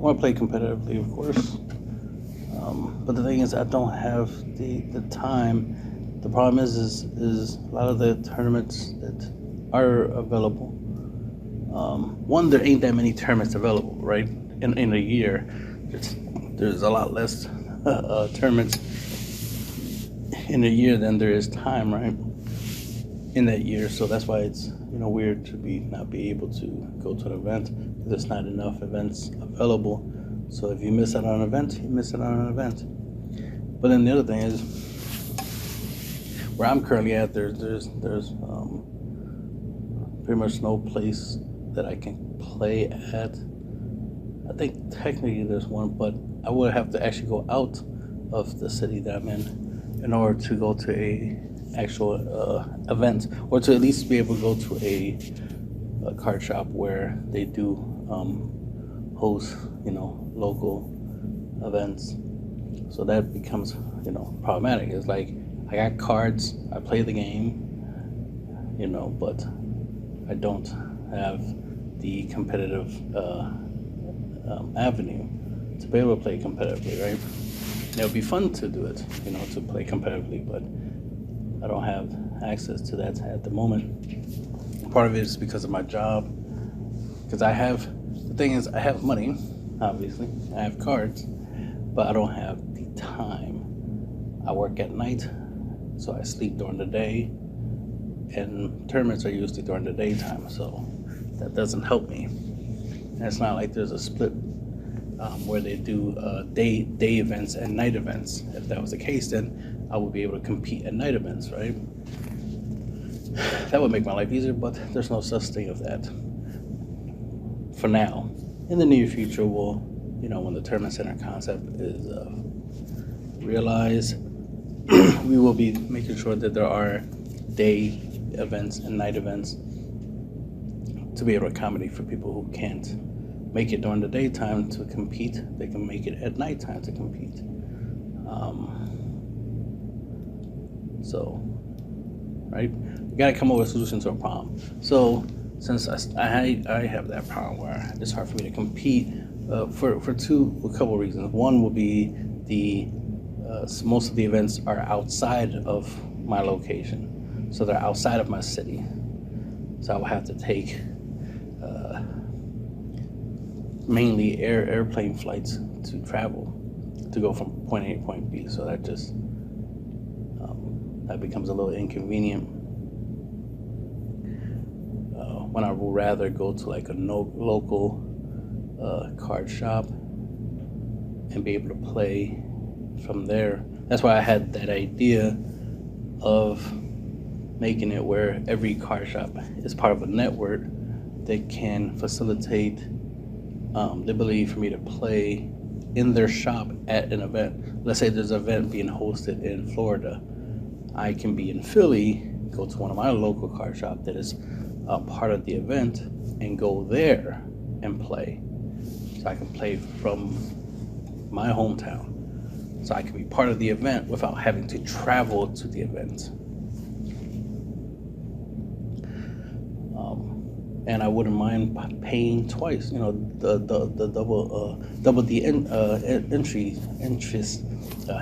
want to play competitively, of course. But the thing is, I don't have the time. The problem is a lot of the tournaments that are available. One, there ain't that many tournaments available, right? In a year, there's a lot less tournaments in a year than there is time, right? In that year, so that's why it's weird to not be able to go to an event, because there's not enough events available. So if you miss out on an event, you miss out on an event. But then the other thing is, where I'm currently at, there's pretty much no place that I can play at. I think technically there's one, but I would have to actually go out of the city that I'm in order to go to a actual event, or to at least be able to go to a card shop where they do host local events. So that becomes problematic. It's like I got cards, I play the game, but I don't have the competitive avenue to be able to play competitively, right? And it would be fun to do it, to play competitively, but I don't have access to that at the moment. Part of it is because of my job, because the thing is, I have money, obviously, I have cards, but I don't have the time. I work at night, so I sleep during the day, and tournaments are usually during the daytime, so that doesn't help me. And it's not like there's a split where they do day events and night events. If that was the case, then I would be able to compete at night events, right? That would make my life easier, but there's no such thing of that for now. In the near future, when the tournament center concept is realized, we will be making sure that there are day events and night events to be able to accommodate for people who can't make it during the daytime to compete. They can make it at nighttime to compete. So, right? We got to come up with a solution to a problem. So, since I have that problem where it's hard for me to compete for a couple of reasons. One will be most of the events are outside of my location, so they're outside of my city. So I will have to take mainly airplane flights to travel to go from point A to point B. So that just that becomes a little inconvenient. When I would rather go to like a local card shop and be able to play from there. That's why I had that idea of making it where every card shop is part of a network that can facilitate the ability for me to play in their shop at an event. Let's say there's an event being hosted in Florida. I can be in Philly, go to one of my local card shop that is part of the event, and go there and play. So I can play from my hometown. So I can be part of the event without having to travel to the event. And I wouldn't mind paying twice, the double the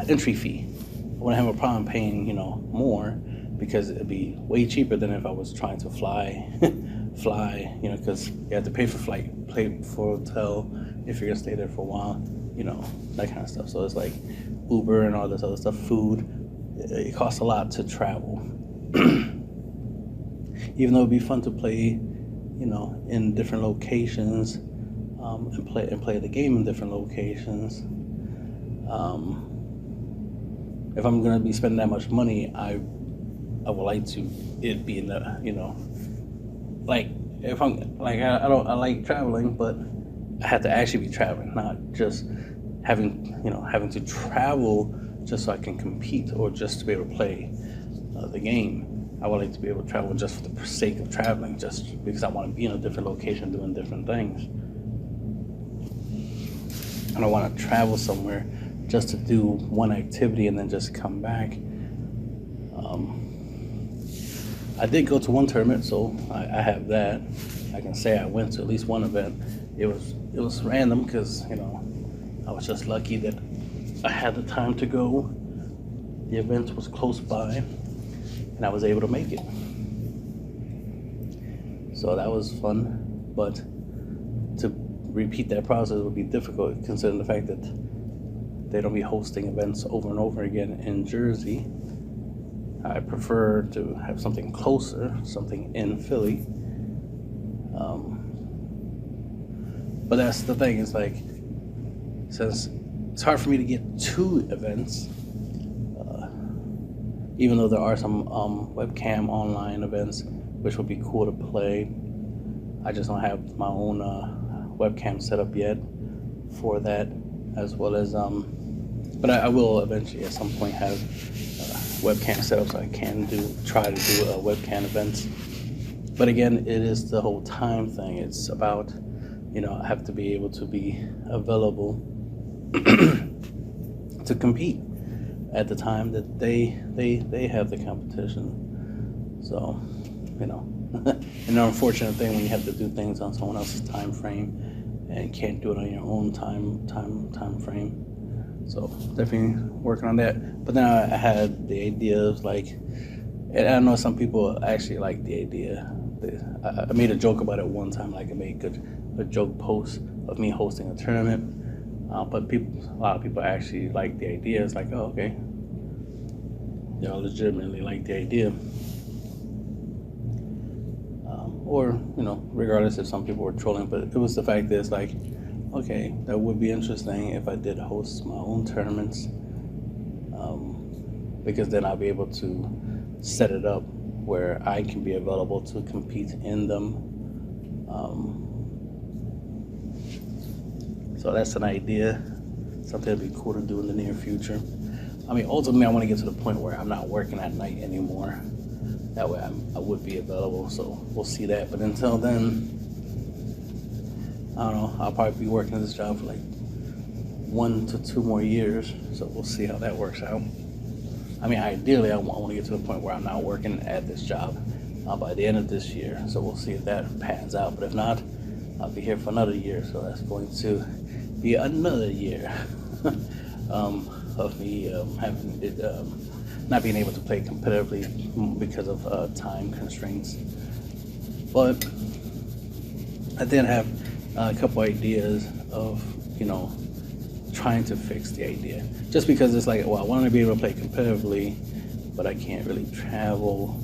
entry fee. I wouldn't have a problem paying, more, because it'd be way cheaper than if I was trying to fly, because you have to pay for flight, pay for hotel if you're gonna stay there for a while, that kind of stuff. So it's like Uber and all this other stuff, food. It costs a lot to travel. Even though it'd be fun to play, in different locations, and play the game in different locations. If I'm gonna be spending that much money, I would like to it be in the, like if I'm like I like traveling, but I have to actually be traveling, not just having to travel just so I can compete or just to be able to play the game. I would like to be able to travel just for the sake of traveling, just because I want to be in a different location doing different things. I don't want to travel somewhere just to do one activity and then just come back. I did go to one tournament, so I have that. I can say I went to at least one event, it was random because, you know, I was just lucky that I had the time to go. The event was close by, and I was able to make it. So that was fun, but to repeat that process would be difficult considering the fact that they don't be hosting events over and over again in Jersey. I prefer to have something closer, something in Philly. But that's the thing, it's like, since it's hard for me to get to events, even though there are some webcam online events, which would be cool to play. I just don't have my own webcam set up yet for that, as well as, but I will eventually at some point have webcam set up so I can try to do webcam events. But again, it is the whole time thing. It's about, you know, I have to be able to be available to compete at the time that they have the competition. So, you know, an unfortunate thing when you have to do things on someone else's time frame and can't do it on your own time frame. So definitely working on that. But then I had the idea of like, and I know some people actually like the idea. I made a joke about it one time, like I made a joke post of me hosting a tournament. But a lot of people actually like the idea. It's like, oh, okay. Y'all legitimately like the idea. Or, you know, regardless if some people were trolling, but it was the fact that it's like, okay, that would be interesting if I did host my own tournaments. Because then I'll be able to set it up where I can be available to compete in them. So that's an idea, something that'd be cool to do in the near future. I mean, ultimately, I want to get to the point where I'm not working at night anymore. That way I would be available, so we'll see that. But until then, I don't know, I'll probably be working this job for like 1 to 2 more years, so we'll see how that works out. I mean, ideally, I want to get to the point where I'm not working at this job by the end of this year, so we'll see if that pans out. But if not, I'll be here for another year, so that's going to be another year of me not being able to play competitively because of time constraints. But I did have a couple ideas of, you know, trying to fix the idea. Just because it's like, well, I want to be able to play competitively, but I can't really travel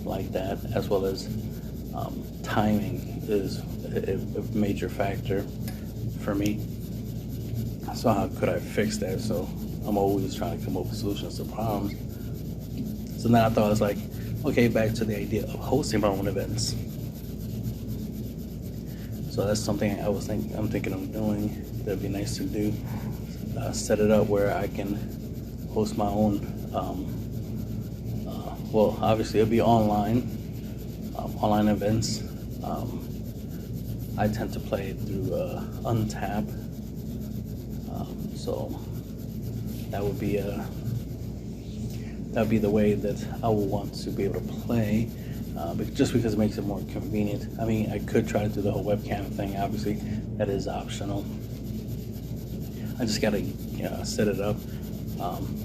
like that, as well as timing is a major factor for me. So how could I fix that? So I'm always trying to come up with solutions to problems. So now I thought, it's like, okay, back to the idea of hosting my own events. So that's something I'm thinking of doing. That'd be nice to do. Set it up where I can host my own. Well, obviously it'll be online events. I tend to play through Untap. So that would be the way that I would want to be able to play, but just because it makes it more convenient. I mean, I could try to do the whole webcam thing. Obviously, that is optional. I just gotta set it up.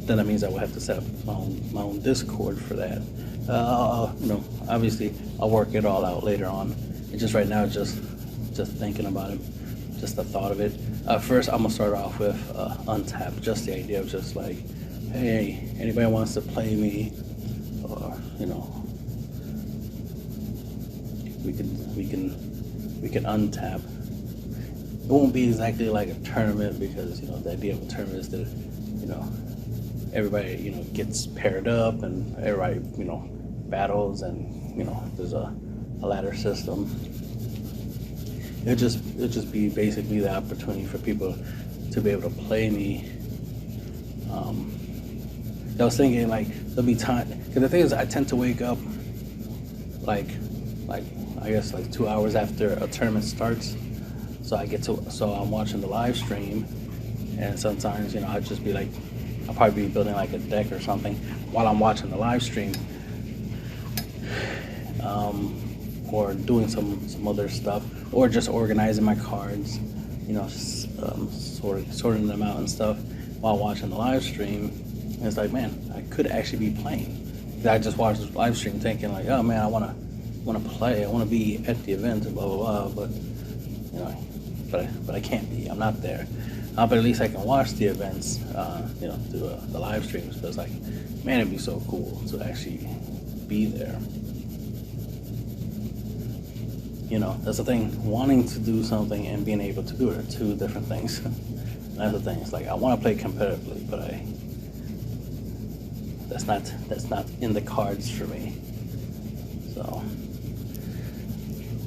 Then that means I would have to set up my own Discord for that. Obviously, I'll work it all out later on. And just right now, just thinking about it, just the thought of it. First, I'm gonna start off with Untap. Just the idea of just like, hey, anybody wants to play me, or we can untap. It won't be exactly like a tournament, because the idea of a tournament is that everybody gets paired up and everybody battles, and there's a ladder system. It'll just be basically the opportunity for people to be able to play me. I was thinking like there'll be time, because the thing is I tend to wake up like I guess like 2 hours after a tournament starts, so I'm watching the live stream, and sometimes I'd just be like, I'll probably be building like a deck or something while I'm watching the live stream. or doing some other stuff, or just organizing my cards, you know, sorting them out and stuff while watching the live stream. And it's like, man, I could actually be playing. I just watched this live stream thinking like, oh man, I want to play, I want to be at the event and blah blah blah, but you know, but I can't be. I'm not there. But at least I can watch the events, you know, through the live streams. But it's like, man, it'd be so cool to actually be there. You know, that's the thing. Wanting to do something and being able to do it are two different things. That's the thing. It's like I want to play competitively, but that's not in the cards for me. So,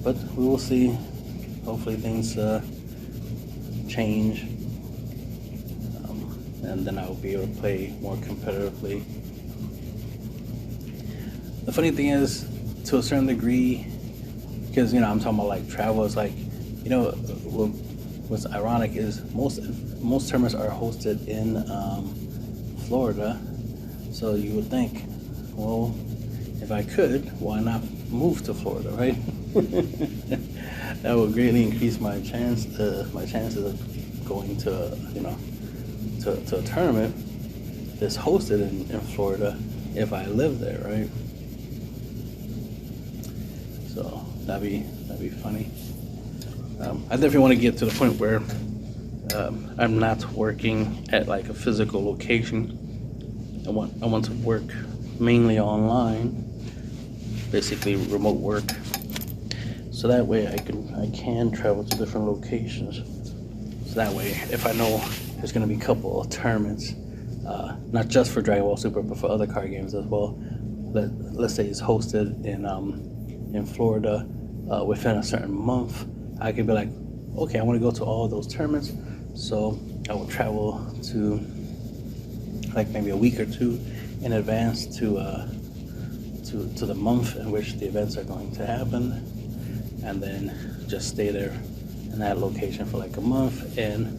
but we will see. Hopefully things change, and then I will be able to play more competitively. The funny thing is, to a certain degree, because, you know, I'm talking about like travel, it's like, you know, what's ironic is most tournaments are hosted in Florida. So you would think, well, if I could, why not move to Florida, right? That would greatly increase my chances of going to, you know, to a tournament that's hosted in Florida if I live there, right? So that'd be funny. I definitely want to get to the point where I'm not working at like a physical location. I want to work mainly online, basically remote work. So that way I can travel to different locations. So that way, if I know there's going to be a couple of tournaments, not just for Dragon Ball Super, but for other card games as well. Let's say it's hosted in Florida within a certain month, I could be like, okay, I want to go to all those tournaments, so I will travel to like maybe a week or two in advance to the month in which the events are going to happen, and then just stay there in that location for like a month and,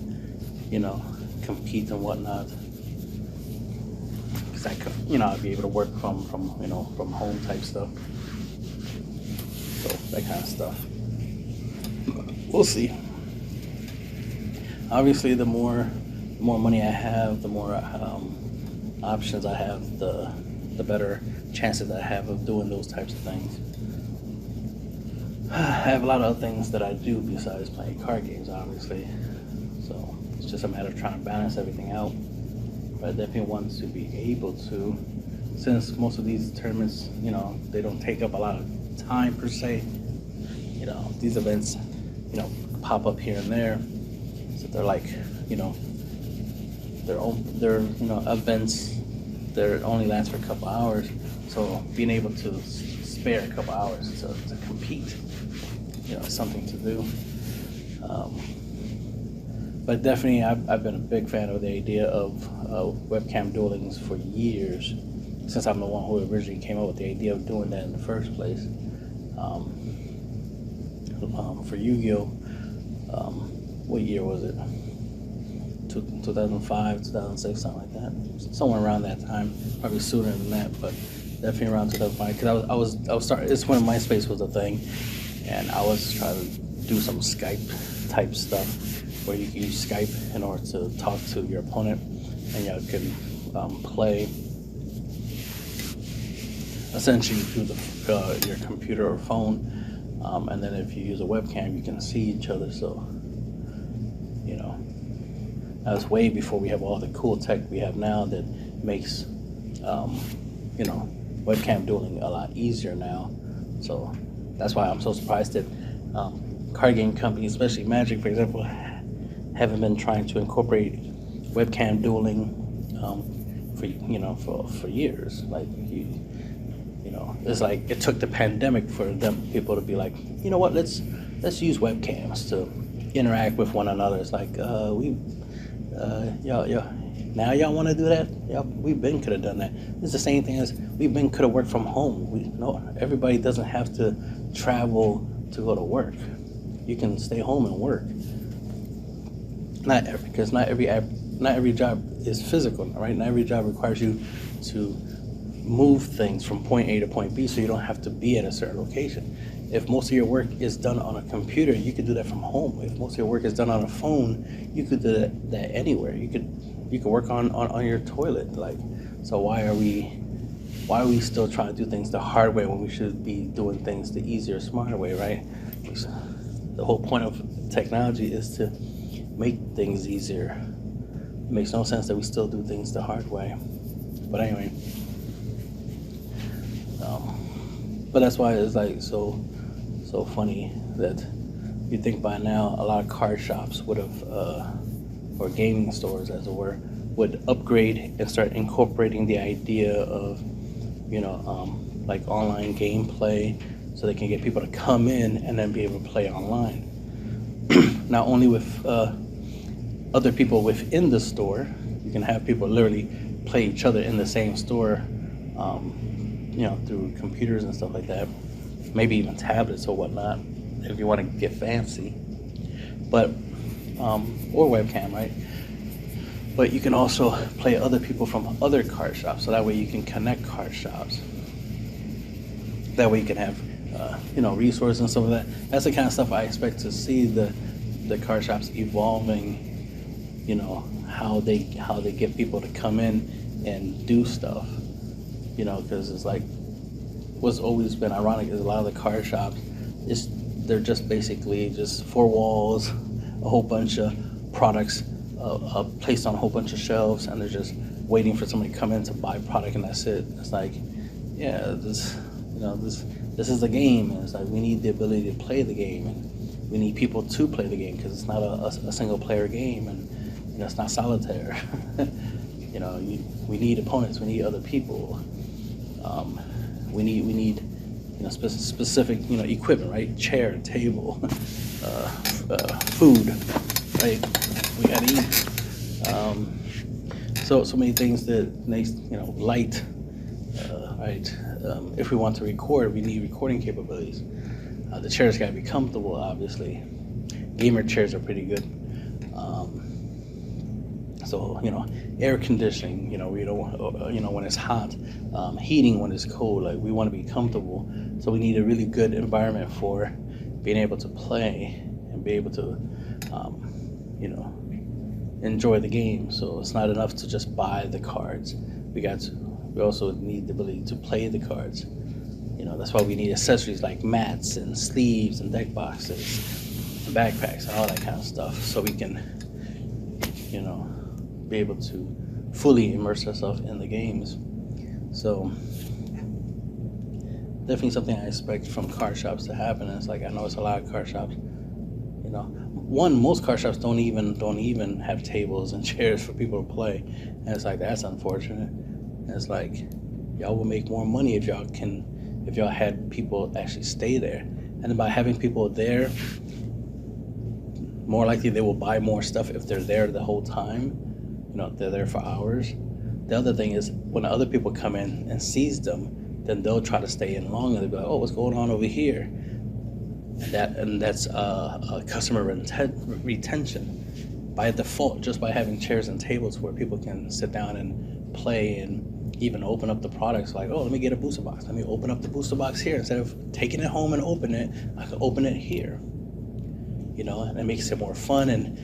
you know, compete and whatnot. Because I could, you know, I'd be able to work from home type stuff. So that kind of stuff. We'll see. Obviously, the more money I have, the more options I have, the better chances I have of doing those types of things. I have a lot of other things that I do besides playing card games, obviously. So it's just a matter of trying to balance everything out. But I definitely want to be able to, since most of these tournaments, you know, they don't take up a lot of time per se. You know, these events, you know, pop up here and there. So they're like, you know, they're you know, events that only last for a couple hours. So being able to spare a couple hours to compete, you know, is something to do. But definitely, I've been a big fan of the idea of webcam duelings for years, since I'm the one who originally came up with the idea of doing that in the first place. For Yu-Gi-Oh! What year was it? 2005, 2006, something like that. Somewhere around that time. Probably sooner than that, but definitely around 2005. Because I was starting. It's when MySpace was a thing, and I was trying to do some Skype type stuff where you can use Skype in order to talk to your opponent, and you can play essentially through your computer or phone. And then if you use a webcam, you can see each other. So, you know, that was way before we have all the cool tech we have now that makes, you know, webcam dueling a lot easier now. So that's why I'm so surprised that card game companies, especially Magic, for example, haven't been trying to incorporate webcam dueling for years. Like, you know, it's like it took the pandemic for people to be like, you know what, let's use webcams to interact with one another. It's like y'all now y'all want to do that? Yeah, we been could have done that. It's the same thing as we been could have worked from home. Everybody doesn't have to travel to go to work. You can stay home and work. Because not every job is physical, right? Not every job requires you to move things from point A to point B, so you don't have to be at a certain location. If most of your work is done on a computer, you could do that from home. If most of your work is done on a phone, you could do that anywhere. You could work on your toilet. Like, so why are we still trying to do things the hard way when we should be doing things the easier, smarter way, right? The whole point of technology is to make things easier. It makes no sense that we still do things the hard way. But anyway, but that's why it's like so funny that you think by now a lot of card shops would have, or gaming stores as it were, would upgrade and start incorporating the idea of, like online gameplay, so they can get people to come in and then be able to play online. Not only with other people within the store, you can have people literally play each other in the same store, through computers and stuff like that, maybe even tablets or whatnot, if you want to get fancy. But or webcam, right? But you can also play other people from other card shops, so that way you can connect card shops. That way you can have resources and stuff like that. That's the kind of stuff I expect to see the card shops evolving. How they get people to come in and do stuff. Because it's like, what's always been ironic is a lot of the card shops, they're just basically just four walls, a whole bunch of products placed on a whole bunch of shelves, and they're just waiting for somebody to come in to buy product, and that's it. It's like, yeah, this is the game, and it's like we need the ability to play the game, and we need people to play the game, because it's not a single player game, and it's not solitaire. We need opponents, we need other people. We need specific equipment, right? Chair, table, food, right? We gotta eat. So many things that makes light, right? If we want to record, we need recording capabilities. The chairs gotta be comfortable, obviously. Gamer chairs are pretty good. So air conditioning, we don't, when it's hot, heating when it's cold. Like, we want to be comfortable, so we need a really good environment for being able to play and be able to, enjoy the game. So it's not enough to just buy the cards. We also need the ability to play the cards. That's why we need accessories like mats and sleeves and deck boxes and backpacks and all that kind of stuff, so we can, be able to fully immerse ourselves in the games. So definitely something I expect from card shops to happen. And it's like, I know it's a lot of card shops. Most card shops don't even have tables and chairs for people to play, and it's like, that's unfortunate. And it's like, y'all will make more money if y'all had people actually stay there. And by having people there, more likely they will buy more stuff if they're there the whole time. They're there for hours. The other thing is, when other people come in and sees them, then they'll try to stay in longer. They'll be like, oh, what's going on over here? And that's customer retention by default, just by having chairs and tables where people can sit down and play, and even open up the products. Like, oh, let me get a booster box. Let me open up the booster box here. Instead of taking it home and open it, I can open it here. And it makes it more fun and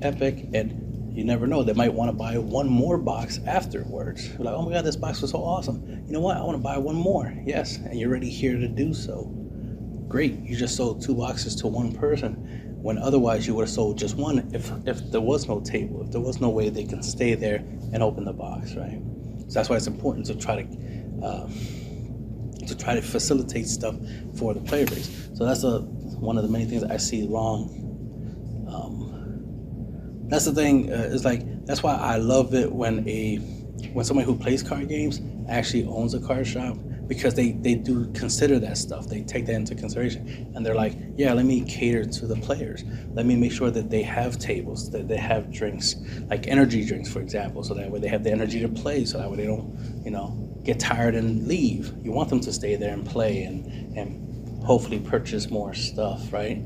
epic, and you never know, they might want to buy one more box afterwards. Like, oh my God, this box was so awesome. You know what? I want to buy one more. Yes, and you're already here to do so. Great, you just sold 2 boxes to one person, when otherwise you would have sold just one if there was no table, if there was no way they can stay there and open the box, right? So that's why it's important to try to facilitate stuff for the player base. So that's one of the many things that I see wrong. That's the thing. It's like, that's why I love it when somebody who plays card games actually owns a card shop, because they do consider that stuff. They take that into consideration, and they're like, yeah, let me cater to the players. Let me make sure that they have tables, that they have drinks, like energy drinks, for example, so that way they have the energy to play, so that way they don't, get tired and leave. You want them to stay there and play and hopefully purchase more stuff, right?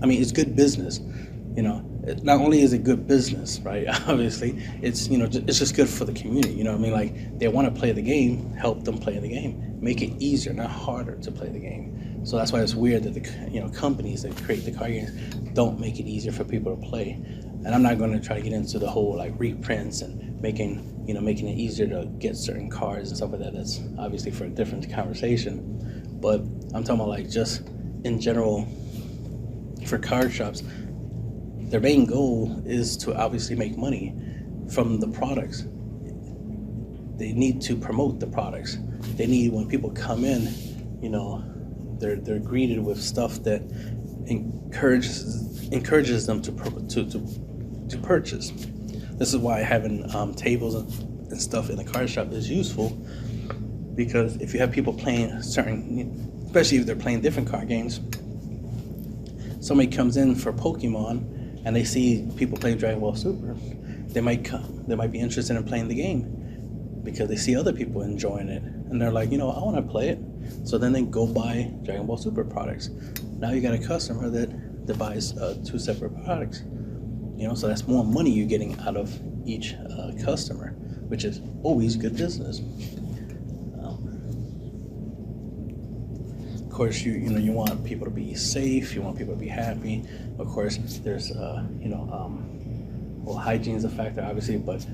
It's good business. not only is it good business, right? Obviously, it's, you know, it's just good for the community. You know what I mean? Like, they want to play the game, help them play the game, make it easier, not harder to play the game. So that's why it's weird that the, you know, companies that create the card games don't make it easier for people to play. And I'm not going to try to get into the whole like reprints and making it easier to get certain cards and stuff like that. That's obviously for a different conversation. But I'm talking about like just in general for card shops. Their main goal is to obviously make money from the products. They need to promote the products. They need, when people come in, you know, they're greeted with stuff that encourages them to purchase. This is why having tables and stuff in the card shop is useful, because if you have people playing certain, especially if they're playing different card games, somebody comes in for Pokemon and they see people playing Dragon Ball Super, they might be interested in playing the game because they see other people enjoying it, and they're like, you know, I want to play it. So then they go buy Dragon Ball Super products. Now you got a customer that buys 2 separate products. You know, so that's more money you're getting out of each customer, which is always good business. Of course, you want people to be safe. You want people to be happy. Of course, there's well, hygiene is a factor, obviously, but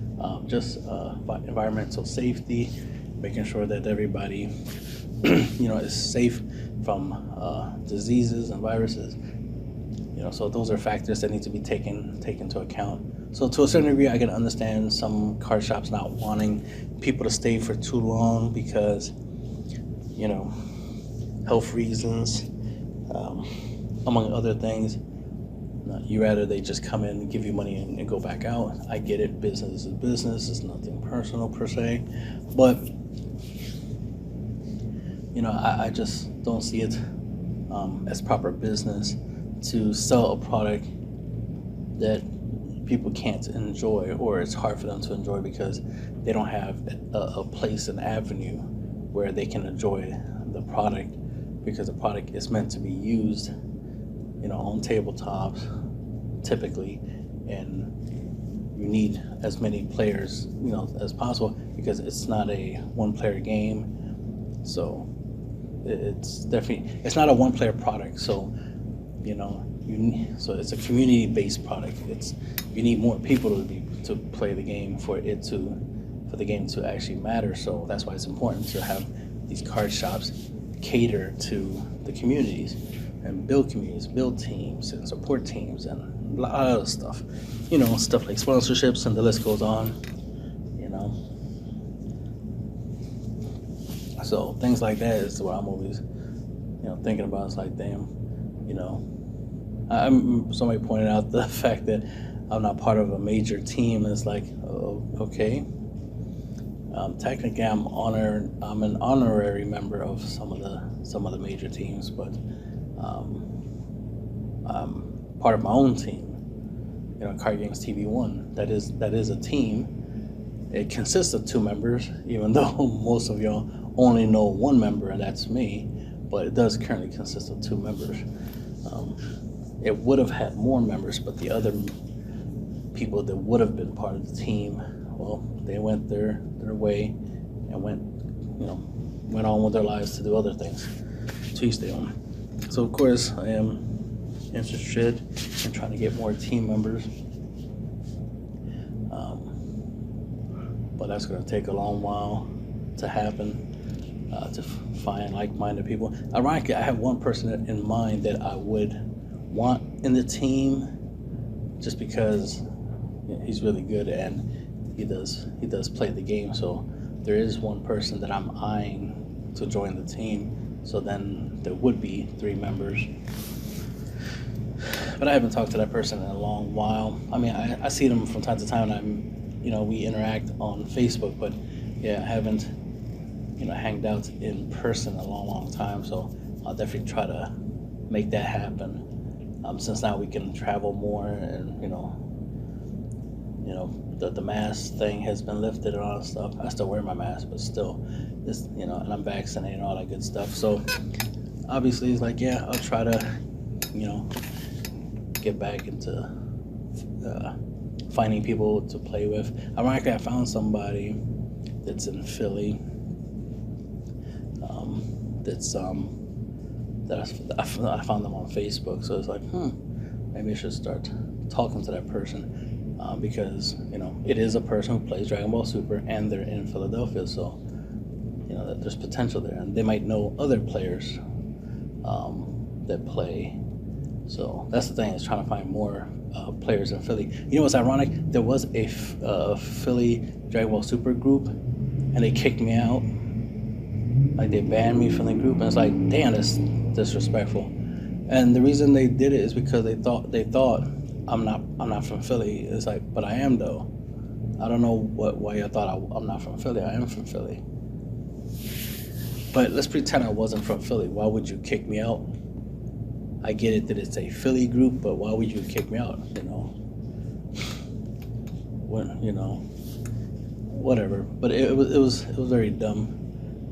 just environmental safety, making sure that everybody, you know, is safe from diseases and viruses. You know, so those are factors that need to be taken into account. So to a certain degree, I can understand some card shops not wanting people to stay for too long because, you know, health reasons, among other things. You rather they just come in, give you money, and go back out. I get it. Business is business. It's nothing personal per se. But, you know, I just don't see it as proper business to sell a product that people can't enjoy, or it's hard for them to enjoy because they don't have a place, an avenue where they can enjoy the product, because the product is meant to be used, you know, on tabletops typically, and you need as many players, you know, as possible, because it's not a one-player game. So it's not a one-player product. So, you know, so it's a community-based product. You need more people to play the game for the game to actually matter. So that's why it's important to have these card shops cater to the communities and build communities, build teams and support teams and a lot of other stuff. You know, stuff like sponsorships, and the list goes on, you know. So things like that is what I'm always, you know, thinking about. It's like, damn, you know, somebody pointed out the fact that I'm not part of a major team. It's like, oh, okay. Technically, I'm an honorary member of some of the major teams, but I'm part of my own team. You know, CardGamesTV1. That is a team. It consists of 2 members, even though most of y'all only know 1 member, and that's me. But it does currently consist of 2 members. It would have had more members, but the other people that would have been part of the team, well, they went their way and went on with their lives to do other things. To each their own. So of course I am interested in trying to get more team members, but that's going to take a long while to happen, to find like-minded people. Ironically, I have one person in mind that I would want in the team, just because he's really good and he does play the game. So there is one person that I'm eyeing to join the team. So then there would be 3 members. But I haven't talked to that person in a long while. I mean, I see them from time to time, and we interact on Facebook, but yeah, I haven't, hanged out in person in a long time. So I'll definitely try to make that happen. Since now we can travel more, and the mask thing has been lifted and all that stuff. I still wear my mask, but still, this, and I'm vaccinated and all that good stuff. So obviously it's like, yeah, I'll try to, get back into finding people to play with. Ironically, I found somebody that's in Philly. I found them on Facebook, so it's like, maybe I should start talking to that person, because it is a person who plays Dragon Ball Super, and they're in Philadelphia, so that there's potential there, and they might know other players that play. So that's the thing, is trying to find more players in Philly. What's ironic? There was a Philly Dragon Ball Super group, and they kicked me out. Like, they banned me from the group, and it's like, damn, that's disrespectful. And the reason they did it is because they thought I'm not from Philly. It's like, but I am though. I don't know why you thought I'm not from Philly. I am from Philly. But let's pretend I wasn't from Philly. Why would you kick me out? I get it that it's a Philly group, but why would you kick me out? Whatever. But it was very dumb.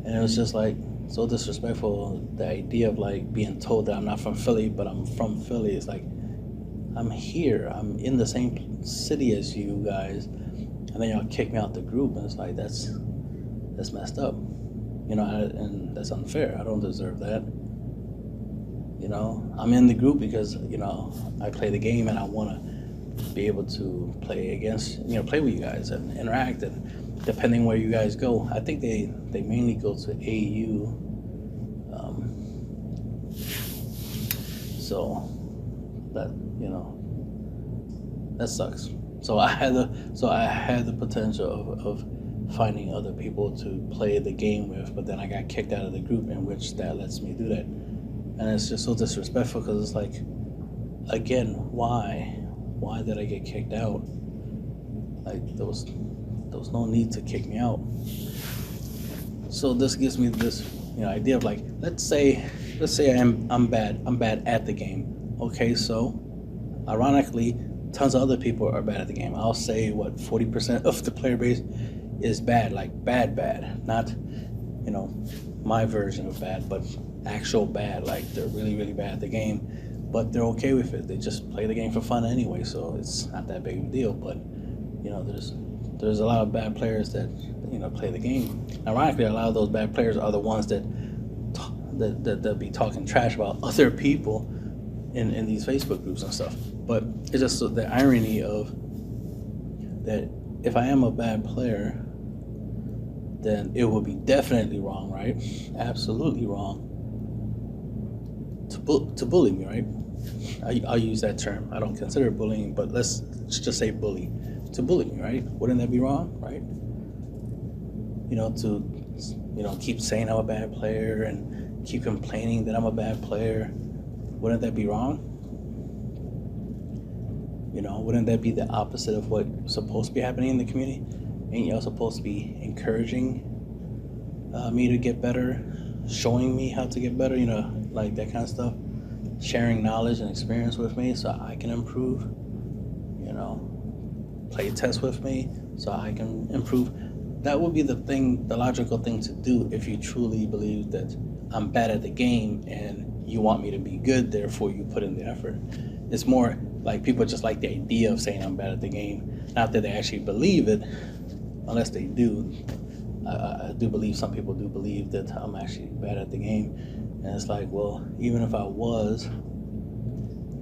And it was just like so disrespectful, the idea of like being told that I'm not from Philly, but I'm from Philly. It's like, I'm here, I'm in the same city as you guys, and then y'all kick me out the group, and it's like, that's messed up, and that's unfair. I don't deserve that. I'm in the group because I play the game, and I want to be able to play against, play with you guys and interact, and depending where you guys go. I think they mainly go to AU, so that that sucks. So I had the potential of finding other people to play the game with, but then I got kicked out of the group, in which that lets me do that, and it's just so disrespectful, because it's like, again, why did I get kicked out? Like, there was no need to kick me out. So this gives me this idea of like, let's say I'm bad at the game. Okay, so ironically, tons of other people are bad at the game. I'll say 40% of the player base is bad, like bad, not my version of bad, but actual bad, like they're really, really bad at the game, but they're okay with it. They just play the game for fun anyway, so it's not that big of a deal. But there's a lot of bad players that play the game. Ironically, a lot of those bad players are the ones that be talking trash about other people in these Facebook groups and stuff. But it's just the irony of that. If I am a bad player, then it would be definitely wrong, right? Absolutely wrong to bully me, right? I'll use that term. I don't consider it bullying, but let's just say bully. To bully me, right? Wouldn't that be wrong, right? To keep saying I'm a bad player and keep complaining that I'm a bad player. Wouldn't that be wrong? Wouldn't that be the opposite of what's supposed to be happening in the community? Ain't y'all supposed to be encouraging me to get better, showing me how to get better, like that kind of stuff, sharing knowledge and experience with me so I can improve, play tests with me so I can improve. That would be the logical thing to do if you truly believe that I'm bad at the game and you want me to be good, therefore you put in the effort. It's more like people just like the idea of saying I'm bad at the game, not that they actually believe it, unless they do. I do believe some people do believe that I'm actually bad at the game, and it's like, well, even if I was,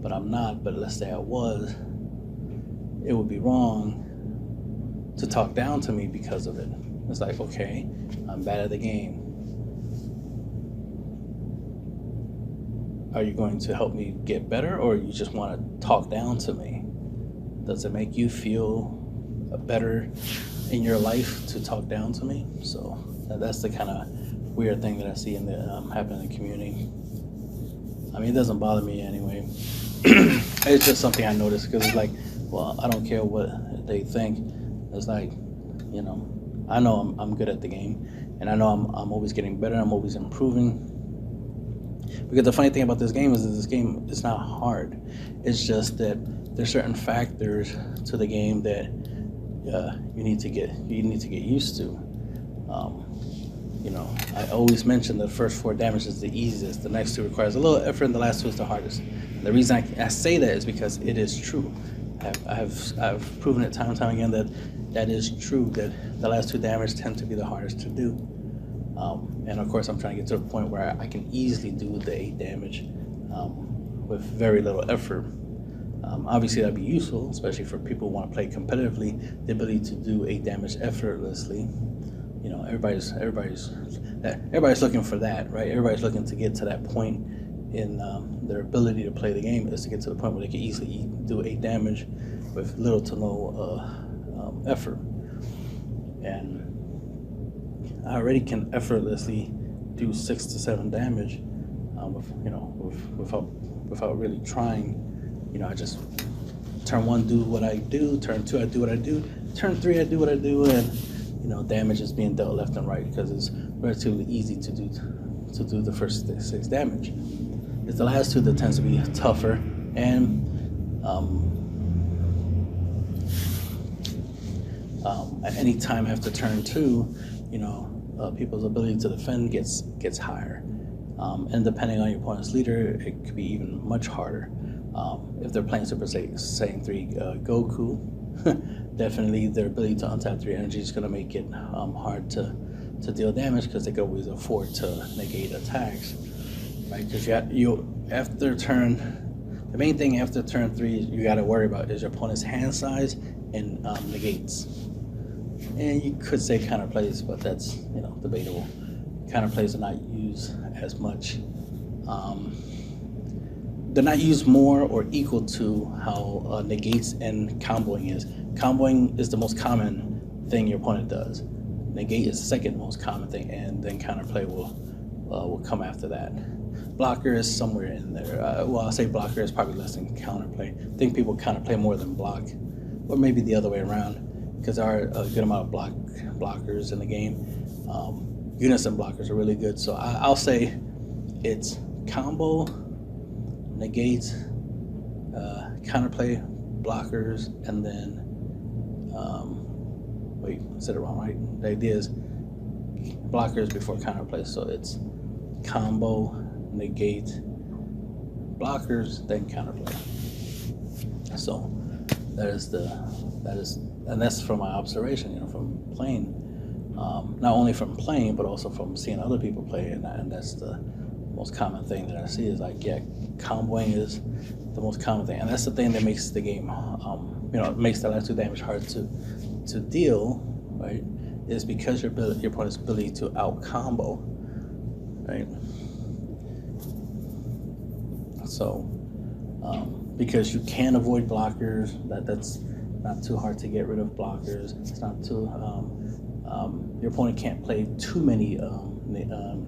but I'm not, but let's say I was, it would be wrong to talk down to me because of it. It's like, okay, I'm bad at the game. Are you going to help me get better, or you just want to talk down to me? Does it make you feel better in your life to talk down to me? So that's the kind of weird thing that I see in the happen in the community. I mean, it doesn't bother me anyway. It's just something I noticed, because it's like, well, I don't care what they think. It's like, I know I'm good at the game, and I know I'm always getting better. I'm always improving. Because the funny thing about this game is that this game is not hard. It's just that there's certain factors to the game that you need to get used to. I always mention the first 4 damage is the easiest. The next 2 requires a little effort, and the last 2 is the hardest. The reason I say that is because it is true. I've proven it time and time again that is true, that the last 2 damage tend to be the hardest to do. And of course I'm trying to get to the point where I can easily do the 8 damage with very little effort. Obviously that'd be useful, especially for people who want to play competitively, the ability to do 8 damage effortlessly. You know, everybody's looking for that, right? Everybody's looking to get to that point in their ability to play the game, is to get to the point where they can easily do 8 damage with little to no effort. And I already can effortlessly do 6 to 7 damage without really trying. You know, I just turn 1 do what I do, turn 2 I do what I do, turn 3 I do what I do, and you know, damage is being dealt left and right because it's relatively easy to do the first 6 damage. It's the last 2 that tends to be tougher, and at any time after turn 2, you know, people's ability to defend gets higher, and depending on your opponent's leader, it could be even much harder. If they're playing Super Saiyan 3 Goku, definitely their ability to untap 3 energy is going to make it hard to deal damage, because they can always afford to negate attacks, right? Because the main thing after turn 3 you got to worry about is your opponent's hand size and negates. And you could say counter plays, but that's, you know, debatable. Counter plays are not used as much. They're not used more or equal to how negates and comboing is. Comboing is the most common thing your opponent does. Negate is the second most common thing, and then counterplay will come after that. Blocker is somewhere in there. I'll say blocker is probably less than counterplay. I think people counterplay more than block, or maybe the other way around, because there are a good amount of blockers in the game. Unison blockers are really good, so I'll say it's combo, negate, counterplay, blockers, and then wait, I said it wrong, right? The idea is blockers before counterplay, so it's combo, negate, blockers, then counterplay. So and that's from my observation, you know, from playing, not only from playing but also from seeing other people play, and that's the most common thing that I see is like, yeah, comboing is the most common thing, and that's the thing that makes the game, it makes the last 2 damage hard to deal, right? Is because your opponent's ability to out combo, right? So, because you can avoid blockers, that's not too hard to get rid of blockers. It's not too, your opponent can't play too many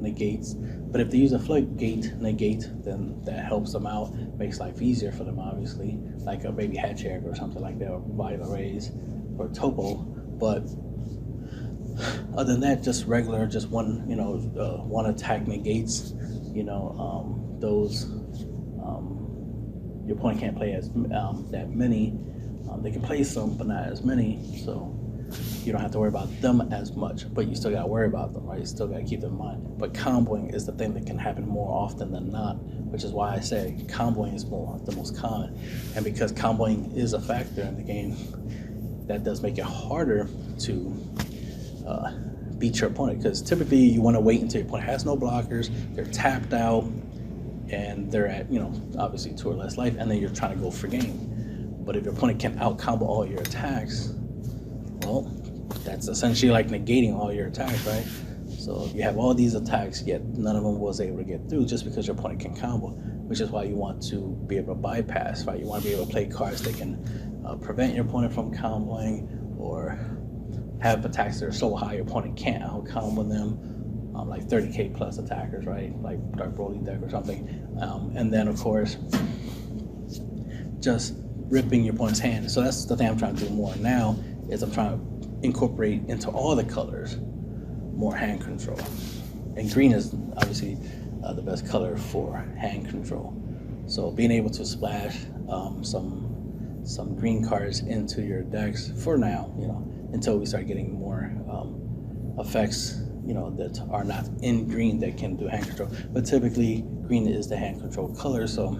negates, but if they use a floodgate negate, then that helps them out, makes life easier for them, obviously, like a baby hatch egg or something like that, or vital rays or topo. But other than that, just one attack negates, those your opponent can't play as that many. They can play some, but not as many, so you don't have to worry about them as much, but you still got to worry about them, right? You still got to keep them in mind. But comboing is the thing that can happen more often than not, which is why I say comboing is the most common. And because comboing is a factor in the game, that does make it harder to beat your opponent, because typically you want to wait until your opponent has no blockers, they're tapped out, and they're at, obviously 2 or less life, and then you're trying to go for game. But if your opponent can out combo all your attacks, well, that's essentially like negating all your attacks, right? So if you have all these attacks, yet none of them was able to get through just because your opponent can combo, which is why you want to be able to bypass, right? You want to be able to play cards that can prevent your opponent from comboing, or have attacks that are so high your opponent can't out combo them, like 30k plus attackers, right? Like Dark Broly deck or something. And then of course, just ripping your opponent's hand. So that's the thing I'm trying to do more now, is I'm trying to incorporate into all the colors more hand control. And green is obviously the best color for hand control. So being able to splash some green cards into your decks for now, until we start getting more effects, that are not in green that can do hand control. But typically green is the hand control color, so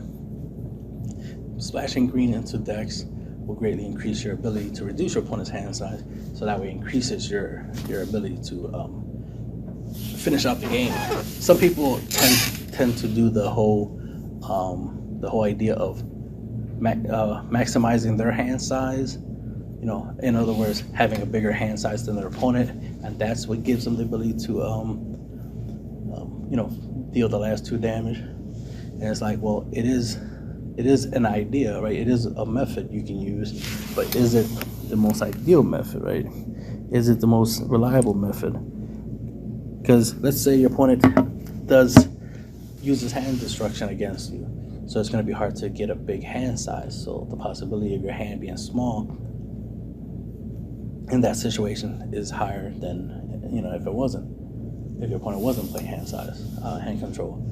splashing green into decks will greatly increase your ability to reduce your opponent's hand size. So that way increases your ability to finish out the game. Some people tend to do the whole idea of maximizing their hand size. In other words, having a bigger hand size than their opponent, and that's what gives them the ability to deal the last 2 damage. And it's like, well, it is an idea, right? It is a method you can use, but is it the most ideal method, right? Is it the most reliable method? Because let's say your opponent uses hand destruction against you, so it's going to be hard to get a big hand size. So the possibility of your hand being small in that situation is higher than if your opponent wasn't playing hand control.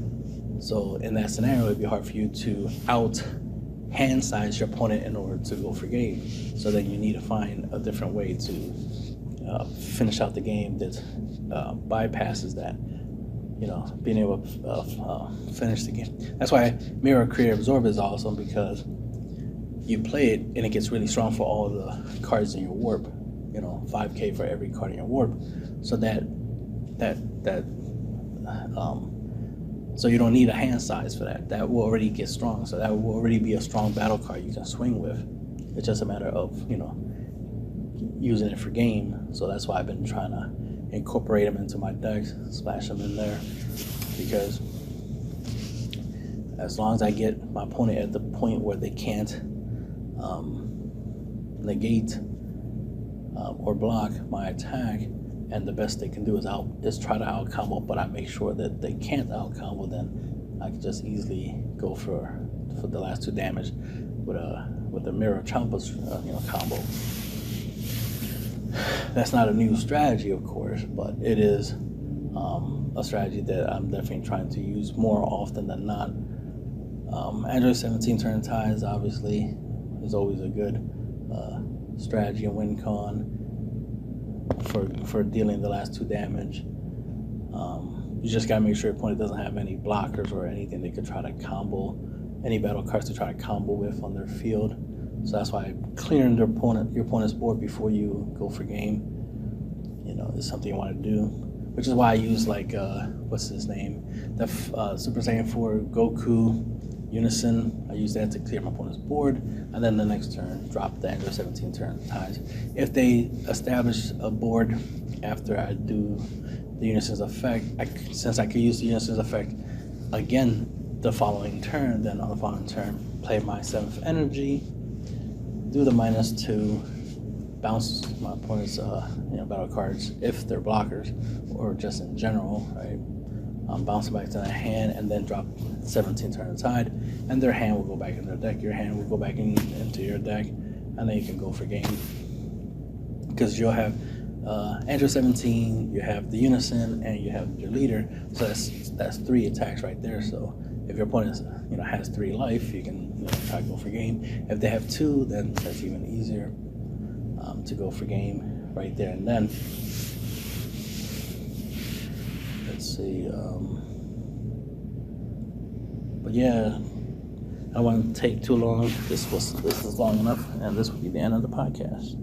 So in that scenario, it'd be hard for you to out hand size your opponent in order to go for game. So then you need to find a different way to finish out the game that bypasses that. Being able to finish the game. That's why Mirror Create Absorb is awesome, because you play it and it gets really strong for all the cards in your warp. 5k for every card in your warp. So so you don't need a hand size for that. That will already get strong. So that will already be a strong battle card you can swing with. It's just a matter of, using it for game. So that's why I've been trying to incorporate them into my decks, splash them in there, because as long as I get my opponent at the point where they can't negate or block my attack, and the best they can do is try to out combo, but I make sure that they can't out combo, then I can just easily go for the last 2 damage with a Mirror Champas combo. That's not a new strategy, of course, but it is a strategy that I'm definitely trying to use more often than not. Android 17 turn ties obviously is always a good strategy in win con for dealing the last 2 damage. You just gotta make sure your opponent doesn't have any blockers or anything they could try to combo, any battle cards to try to combo with on their field. So that's why clearing your opponent's board before you go for game, is something you want to do. Which is why I use what's his name, the Super Saiyan 4 Goku Unison. I use that to clear my opponent's board, and then the next turn drop the Android 17 turn ties. If they establish a board after I do the Unison's effect, since I could use the Unison's effect again the following turn, then on the following turn play my 7th energy, do the -2, bounce my opponent's battle cards if they're blockers or just in general, right? Bounce it back to their hand, and then drop 17 turn tide, and their hand will go back in their deck. Your hand will go back into your deck, and then you can go for game. Because you'll have Android 17, you have the Unison, and you have your leader. So that's 3 attacks right there. So if your opponent has 3 life, you can try to go for game. If they have 2, then that's even easier to go for game right there and then. Let's see. But yeah, I don't want to take too long. This is long enough, and this will be the end of the podcast.